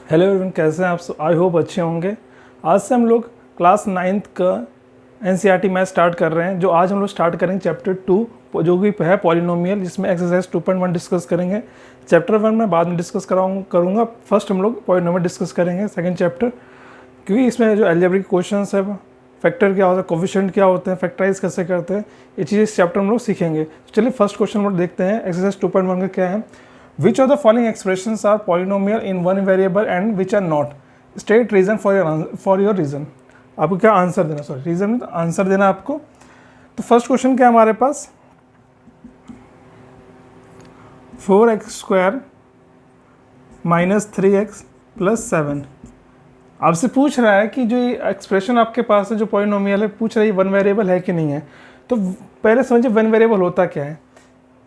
Hello everyone, कैसे हैं आप सब? आई होप अच्छे होंगे। आज से हम लोग क्लास 9th का एनसीईआरटी मैथ स्टार्ट कर रहे हैं। जो आज हम लोग स्टार्ट करेंगे चैप्टर 2 जो कि है पॉलिनोमियल, जिसमें एक्सरसाइज 2.1 डिस्कस करेंगे। चैप्टर 1 में बाद में डिस्कस करूँगा। फर्स्ट हम लोग पॉलिनोमियल डिस्कस करेंगे सेकेंड चैप्टर, क्योंकि इसमें जो अलजेब्रिक क्वेश्चन है, फैक्टर क्या होता है, कोफिशिएंट क्या होते हैं, फैक्टराइज कैसे करते हैं, ये चीज़ इस चैप्टर में लोग सीखेंगे। चलिए फर्स्ट क्वेश्चन हम लोग देखते हैं। एक्सरसाइज 2.1 का क्या है? Which of the following expressions are polynomial in one variable and which are not? State reason for your reason. आपको क्या आंसर देना, सॉरी रीजन नहीं, तो आंसर देना आपको। तो फर्स्ट क्वेश्चन क्या है हमारे पास? 4x² माइनस 3x प्लस 7 आपसे पूछ रहा है कि जो ये एक्सप्रेशन आपके पास है, जो पॉलिनोमियल है, पूछ रहा है वन वेरिएबल है कि नहीं है। तो पहले समझिए वन वेरिएबल होता क्या है।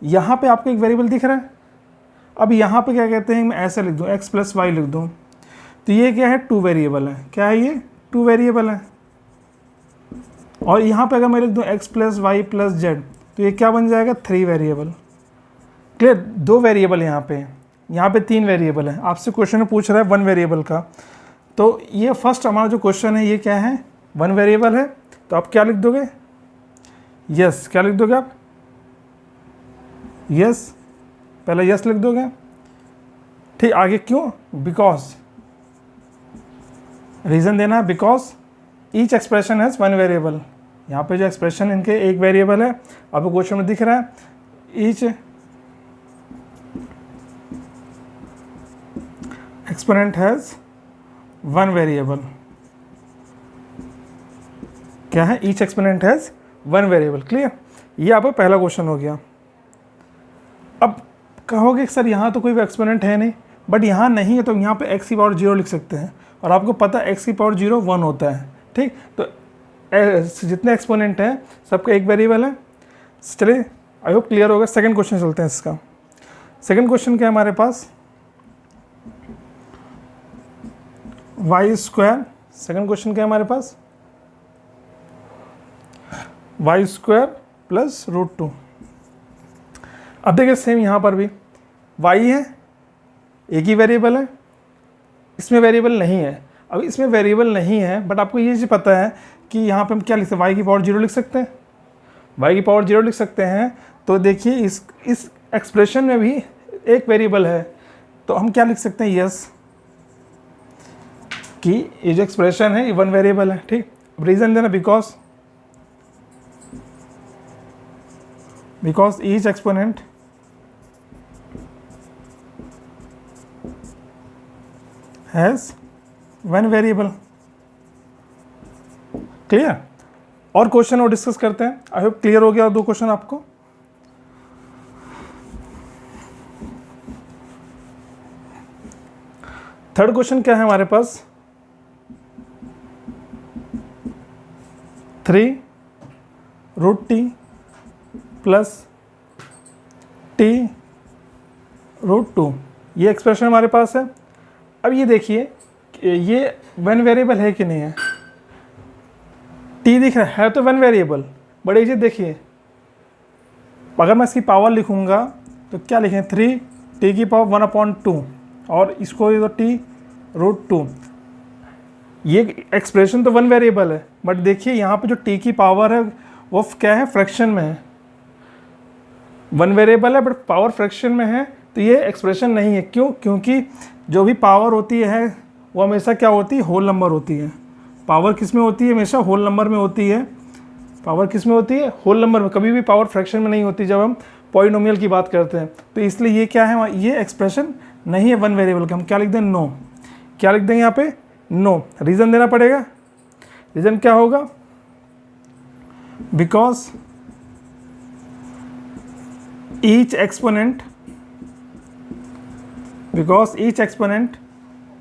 यहाँ पे आपको एक वेरिएबल दिख रहा है। अब यहाँ पे क्या कहते हैं, मैं ऐसे लिख दूँ x प्लस वाई लिख दूँ, तो ये क्या है, टू वेरिएबल है। क्या है ये? टू वेरिएबल है। और यहाँ पे अगर मैं लिख दूँ x plus y plus z, तो ये क्या बन जाएगा, थ्री वेरिएबल। क्लियर? दो वेरिएबल यहाँ पे तीन वेरिएबल है। आपसे क्वेश्चन में पूछ रहा है वन वेरिएबल का। तो ये फर्स्ट हमारा जो क्वेश्चन है, ये क्या है, वन वेरिएबल है। तो आप क्या लिख दोगे? यस। क्या लिख दोगे आप? यस, पहले यस लिख दोगे। ठीक, आगे क्यों? बिकॉज, रीजन देना है, because each expression has one variable. यहाँ पे जो एक्सप्रेशन इनके एक वेरिएबल है, आपको क्वेश्चन में दिख रहा है, each exponent has one variable. क्या है? Each exponent has one variable. Clear? ये आपका पहला क्वेश्चन हो गया। अब कहोगे सर यहाँ तो कोई भी एक्सपोनेंट है नहीं, बट यहाँ नहीं है, तो यहाँ पे x की पावर 0 लिख सकते हैं। और आपको पता है x की पावर 0 1 होता है। ठीक, तो जितने एक्सपोनेंट हैं सबका एक वेरिएबल है। चलिए, आई होप क्लियर होगा। सेकंड क्वेश्चन चलते हैं इसका। सेकंड क्वेश्चन क्या है हमारे पास? y²। सेकंड क्वेश्चन क्या है हमारे पास? y² plus √2। अब देखिए सेम यहाँ पर भी y है, एक ही वेरिएबल है, इसमें वेरिएबल नहीं है। अब इसमें वेरिएबल नहीं है, बट आपको ये चीज़ पता है कि यहाँ पे हम क्या लिख सकते हैं, y की पावर 0 लिख सकते हैं। y की पावर 0 लिख सकते हैं। तो देखिए इस एक्सप्रेशन में भी एक वेरिएबल है, तो हम क्या लिख सकते हैं, यस, कि ये जो एक्सप्रेशन है ये वन वेरिएबल है। ठीक, रीजन देना, because each exponent has one variable. Clear? और क्वेश्चन और डिस्कस करते हैं। आई होप क्लियर हो गया दो क्वेश्चन आपको। थर्ड क्वेश्चन क्या है हमारे पास? 3√t प्लस t √2, ये एक्सप्रेशन हमारे पास है। अब ये देखिए ये वन वेरिएबल है कि नहीं है। t दिख रहा है तो वन वेरिएबल, बट ये चीज़ देखिए, अगर मैं इसकी पावर लिखूंगा तो क्या लिखें, 3t की पावर 1/2 और इसको ये तो t √2। ये एक्सप्रेशन तो वन वेरिएबल है, बट देखिए यहाँ पे जो t की पावर है वो क्या है, फ्रैक्शन में है। वन वेरिएबल है बट पावर फ्रैक्शन में है, तो ये एक्सप्रेशन नहीं है। क्यों? क्योंकि जो भी पावर होती है वो हमेशा क्या होती है, होल नंबर होती है। पावर किस में होती है? हमेशा होल नंबर में होती है। पावर किस में होती है? होल नंबर में। कभी भी पावर फ्रैक्शन में नहीं होती जब हम पॉलिनोमियल की बात करते हैं। तो इसलिए ये क्या है, ये एक्सप्रेशन नहीं है वन वेरिएबल का। हम क्या लिख दें, नो। क्या लिख देंगे यहाँ पे, नो। रीज़न देना पड़ेगा। रीज़न क्या होगा? Because each exponent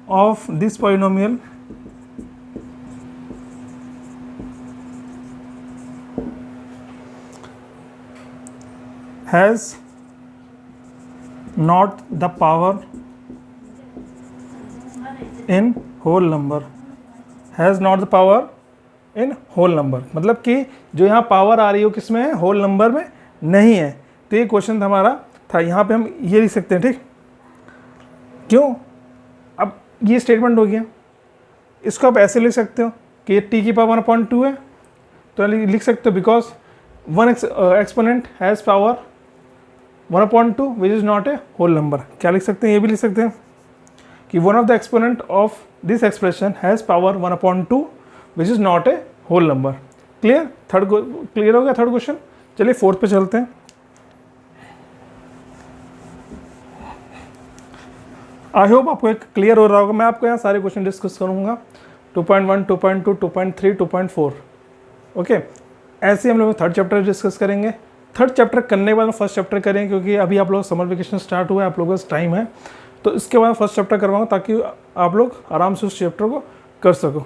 of this polynomial has not the power in whole number। Has not the power in whole number, मतलब कि जो यहाँ पावर आ रही हो किस में है, होल नंबर में नहीं है। तो ये क्वेश्चन हमारा था, यहाँ पे हम ये लिख सकते हैं। ठीक, क्यों? अब ये स्टेटमेंट हो गया। इसको आप ऐसे लिख सकते हो कि ये t की पावर 1/2 है, तो लिख सकते हो because one exponent has power 1/2 which is not a whole number. क्या लिख सकते हैं, ये भी लिख सकते हैं कि one of the exponent of this expression has power 1/2 which is not a whole number. Clear? Clear हो गया थर्ड क्वेश्चन। चलिए फोर्थ पे चलते हैं। आई होप आपको एक क्लियर हो रहा होगा। मैं आपको यहाँ सारे क्वेश्चन डिस्कस करूँगा 2.1, 2.2, 2.3, 2.4। ओके, ऐसे हम लोग थर्ड चैप्टर डिस्कस करेंगे। थर्ड चैप्टर करने के बाद फर्स्ट चैप्टर करेंगे, क्योंकि अभी आप लोग समर वेकेशन स्टार्ट हुआ है, आप लोगों का टाइम है, तो इसके बाद फर्स्ट चैप्टर करवाऊंगा ताकि आप लोग आराम से उस चैप्टर को कर सको।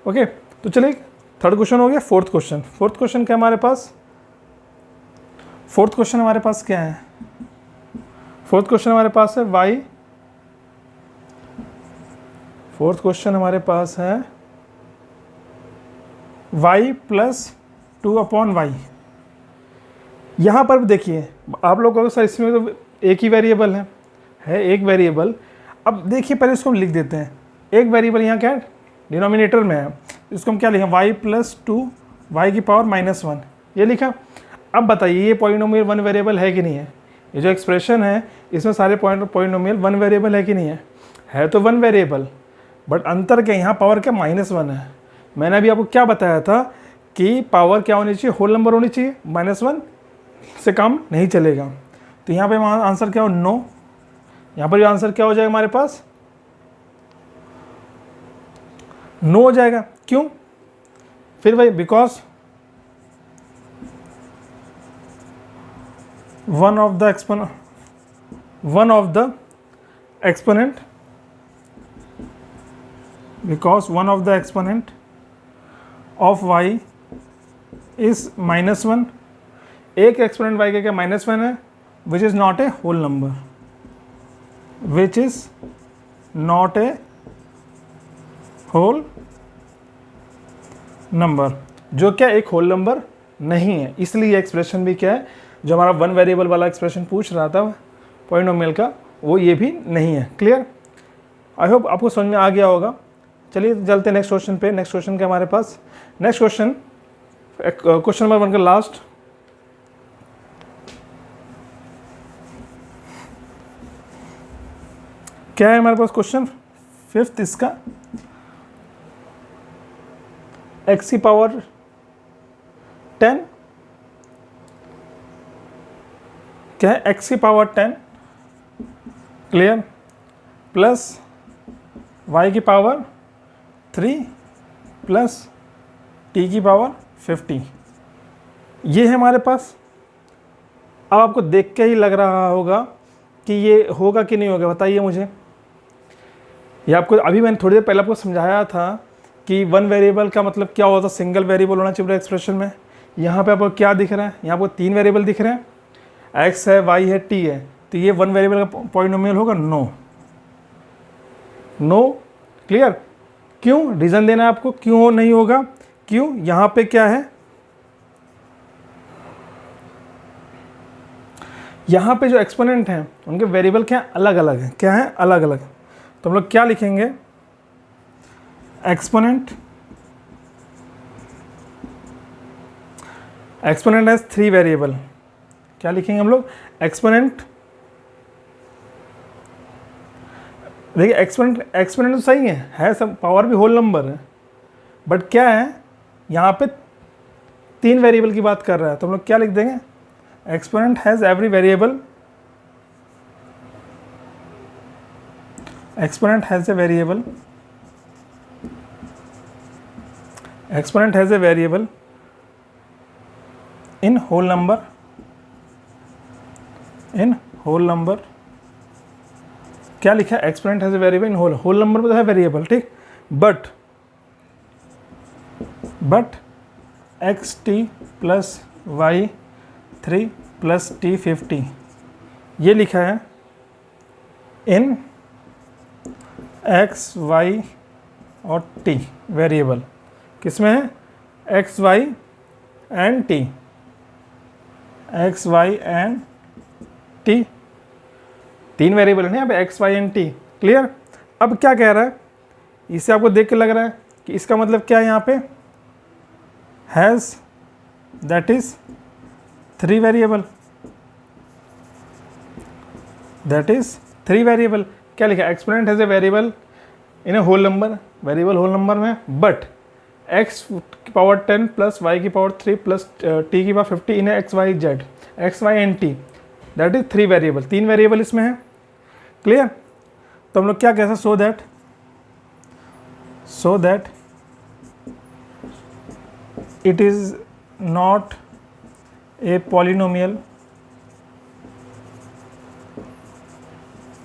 ओके, तो चलिए थर्ड क्वेश्चन हो गया। फोर्थ क्वेश्चन क्या हमारे पास? फोर्थ क्वेश्चन हमारे पास क्या है? फोर्थ क्वेश्चन हमारे पास है y। फोर्थ क्वेश्चन हमारे पास है y प्लस 2/y। यहाँ पर देखिए आप लोग को सर इसमें तो एक ही वेरिएबल है एक वेरिएबल। अब देखिए पहले इसको हम लिख देते हैं। एक वेरिएबल यहाँ क्या है, डिनोमिनेटर में है, इसको हम क्या लिखें, y प्लस 2y की पावर -1, ये लिखा। अब बताइए ये पॉलिनोमियल वन वेरिएबल है कि नहीं है? ये जो एक्सप्रेशन है इसमें सारे पॉलिनोमियल वन वेरिएबल है कि नहीं है? है तो वन वेरिएबल, बट अंतर क्या, यहाँ पावर क्या -1 है। मैंने अभी आपको क्या बताया था कि पावर क्या होनी चाहिए, होल नंबर होनी चाहिए, -1 से काम नहीं चलेगा। तो यहाँ पे आंसर क्या हो, नो। यहाँ पर आंसर क्या हो जाएगा हमारे पास, नो हो जाएगा। क्यों? फिर भाई because one of the exponent because one of the exponent of y is -1। एक एक्सपोनेंट y का क्या -1 है, which is not a whole number, which is not a whole number, जो क्या एक होल नंबर नहीं है। इसलिए एक्सप्रेशन भी क्या है, जो हमारा वन वेरिएबल वाला एक्सप्रेशन पूछ रहा था पॉलिनोमियल का, वो ये भी नहीं है। क्लियर? आई होप आपको समझ में आ गया होगा। चलिए चलते हैं नेक्स्ट क्वेश्चन पे। नेक्स्ट क्वेश्चन क्या हमारे पास, नेक्स्ट क्वेश्चन नंबर 1 का लास्ट। क्या है हमारे पास क्वेश्चन फिफ्थ इसका, x की पावर 10, क्या है, x की पावर 10, क्लियर, प्लस y की पावर 3 प्लस t की पावर 50, ये है हमारे पास। अब आपको देख के ही लग रहा होगा कि ये होगा कि नहीं होगा, बताइए मुझे। ये आपको अभी मैंने थोड़ी देर पहले आपको समझाया था कि वन वेरिएबल का मतलब क्या होता है, सिंगल वेरिएबल होना चाहिए एक्सप्रेशन में। यहाँ पे आपको क्या दिख रहा है, यहाँ आपको 3 वेरिएबल दिख रहे हैं, x है, y है, t है, तो ये वन वेरिएबल का पॉलिनोमियल होगा, नो। No, clear? क्यों? रीज़न देना है आपको क्यों नहीं होगा। क्यों? यहाँ पे क्या है, यहाँ पे जो एक्सपोनेंट हैं उनके वेरिएबल क्या अलग अलग हैं। क्या है? अलग अलग। तो हम लोग क्या लिखेंगे, एक्सपोनेंट हैज 3 वेरिएबल। क्या लिखेंगे हम लोग, एक्सपोनेंट। देखिए एक्सपोनेंट तो सही है सब, पावर भी होल नंबर है, बट क्या है यहाँ पे 3 वेरिएबल की बात कर रहा है, तो हम लोग क्या लिख देंगे, exponent has every variable, exponent has a variable, exponent has a variable in whole number, in whole number। क्या लिखा है, exponent has a variable in whole number में तो है वेरिएबल, ठीक, but x t plus y 3 plus t 50, ये लिखा है इन एक्स वाई और टी वेरिएबल। किसमें है, x y and t, x y and t, 3 variable है यहाँ पे, x y and t. Clear? अब क्या कह रहा है, इसे आपको देख के लग रहा है कि इसका मतलब क्या है यहाँ पे, has that is 3 variable, that is 3 variable. क्या लिखा है, exponent has a variable in a whole number, variable whole number में, बट x की पावर 10 प्लस y की पावर 3 प्लस t की power 50 in x y z, x y and t, that is 3 variable, 3 variable इसमें है। Clear? तो हम लोग क्या कहते हैं, so that it is not a polynomial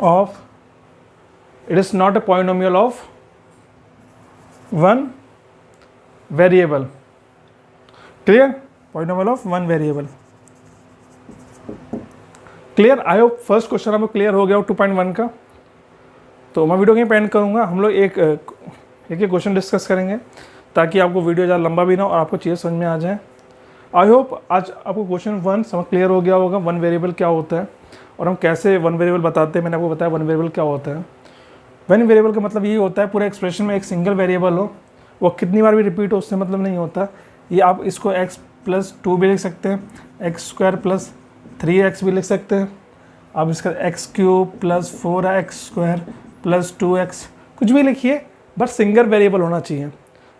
of, it is not a polynomial of one variable. Clear? Polynomial of one variable. Clear? I hope first question आपको clear हो गया हो 2.1 का। तो मैं वीडियो कहीं पे एंड करूँगा, हम लोग एक क्वेश्चन डिस्कस करेंगे ताकि आपको वीडियो ज़्यादा लंबा भी ना और आपको चीज़ें समझ में आ जाए। आई होप आज आपको क्वेश्चन 1 समझ क्लियर हो गया होगा, वन वेरिएबल क्या होता है और हम कैसे वन वेरिएबल बताते हैं। मैंने आपको बताया वन वेरिएबल क्या होता है। वन वेरिएबल का मतलब ये होता है पूरे एक्सप्रेशन में एक सिंगल वेरिएबल हो, वो कितनी बार भी रिपीट हो उससे मतलब नहीं होता। ये आप इसको x+2 भी लिख सकते हैं, x² + 3x भी लिख सकते हैं, आप इसका x³ + 4x² + 2x कुछ भी लिखिए, बस सिंगल वेरिएबल होना चाहिए।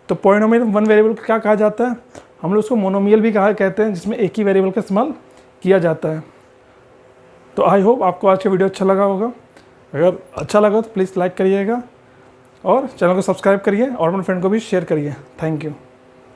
तो पॉलिनोमियल वन वेरिएबल क्या कहा जाता है, हम लोग उसको मोनोमियल भी कहते हैं, जिसमें एक ही वेरिएबल का इस्तेमाल किया जाता है। तो आई होप आपको आज का वीडियो अच्छा लगा होगा। अगर अच्छा लगा तो प्लीज़ लाइक करिएगा और चैनल को सब्सक्राइब करिए और अपने फ्रेंड को भी शेयर करिए। Thank you.